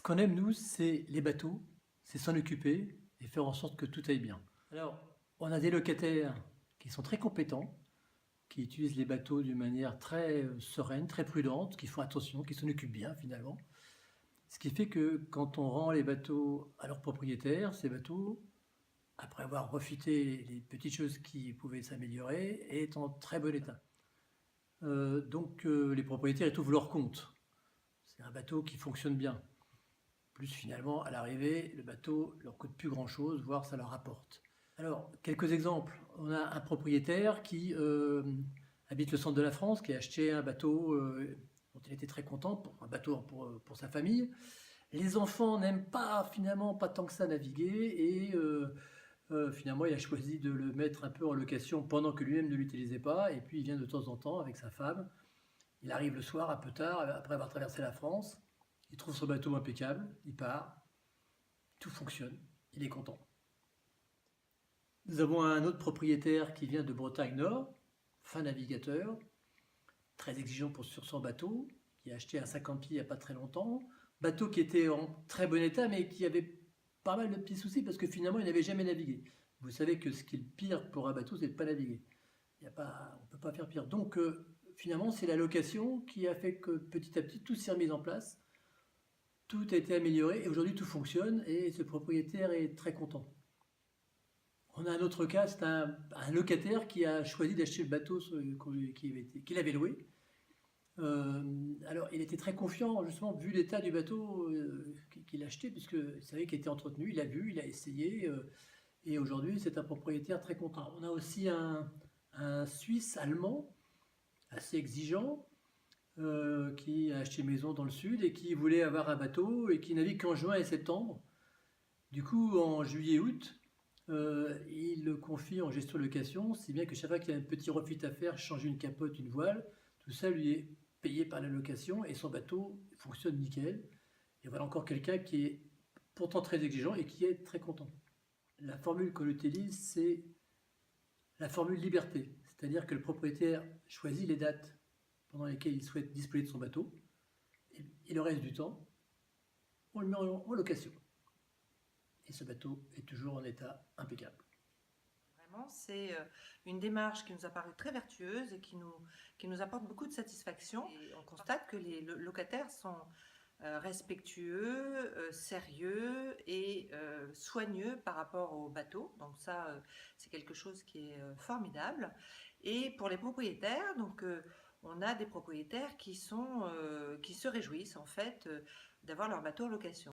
Ce qu'on aime, nous, c'est les bateaux, c'est s'en occuper et faire en sorte que tout aille bien. Alors, on a des locataires qui sont très compétents, qui utilisent les bateaux d'une manière très sereine, très prudente, qui font attention, qui s'en occupent bien finalement. Ce qui fait que quand on rend les bateaux à leurs propriétaires, ces bateaux, après avoir refité les petites choses qui pouvaient s'améliorer, est en très bon état. Donc les propriétaires y trouvent leur compte. C'est un bateau qui fonctionne bien. Plus finalement, à l'arrivée, le bateau leur coûte plus grand-chose, voire ça leur rapporte. Alors, quelques exemples. On a un propriétaire qui habite le centre de la France, qui a acheté un bateau dont il était très content, un bateau pour sa famille. Les enfants n'aiment pas, finalement, pas tant que ça naviguer, et finalement, il a choisi de le mettre un peu en location pendant que lui-même ne l'utilisait pas, et puis il vient de temps en temps avec sa femme. Il arrive le soir, un peu tard, après avoir traversé la France. Il trouve son bateau impeccable, il part, tout fonctionne, il est content. Nous avons un autre propriétaire qui vient de Bretagne Nord, fin navigateur, très exigeant sur son bateau, qui a acheté un 50 pieds il n'y a pas très longtemps. Bateau qui était en très bon état, mais qui avait pas mal de petits soucis parce que finalement il n'avait jamais navigué. Vous savez que ce qui est le pire pour un bateau, c'est de ne pas naviguer. On ne peut pas faire pire. Donc finalement, c'est la location qui a fait que petit à petit, tout s'est remis en place. Tout a été amélioré et aujourd'hui tout fonctionne et ce propriétaire est très content. On a un autre cas, c'est un locataire qui a choisi d'acheter le bateau qu'il avait loué. Alors il était très confiant justement vu l'état du bateau qu'il a acheté puisqu'il savait qu'il était entretenu, il a vu, il a essayé et aujourd'hui c'est un propriétaire très content. On a aussi un Suisse allemand assez exigeant qui a acheté une maison dans le sud et qui voulait avoir un bateau et qui navigue qu'en juin et septembre. Du coup, en juillet-août, il le confie en gestion-location, si bien que chaque fois qu'il y a un petit refit à faire, changer une capote, une voile, tout ça lui est payé par la location et son bateau fonctionne nickel. Et voilà encore quelqu'un qui est pourtant très exigeant et qui est très content. La formule qu'on utilise, c'est la formule liberté, c'est-à-dire que le propriétaire choisit les dates pendant lesquelles il souhaite disposer de son bateau, et le reste du temps, on le met en location. Et ce bateau est toujours en état impeccable. Vraiment, c'est une démarche qui nous a paru très vertueuse et qui nous apporte beaucoup de satisfaction. Et on constate que les locataires sont respectueux, sérieux et soigneux par rapport au bateau. Donc ça, c'est quelque chose qui est formidable. Et pour les propriétaires, donc on a des propriétaires qui se réjouissent en fait d'avoir leur bateau en location.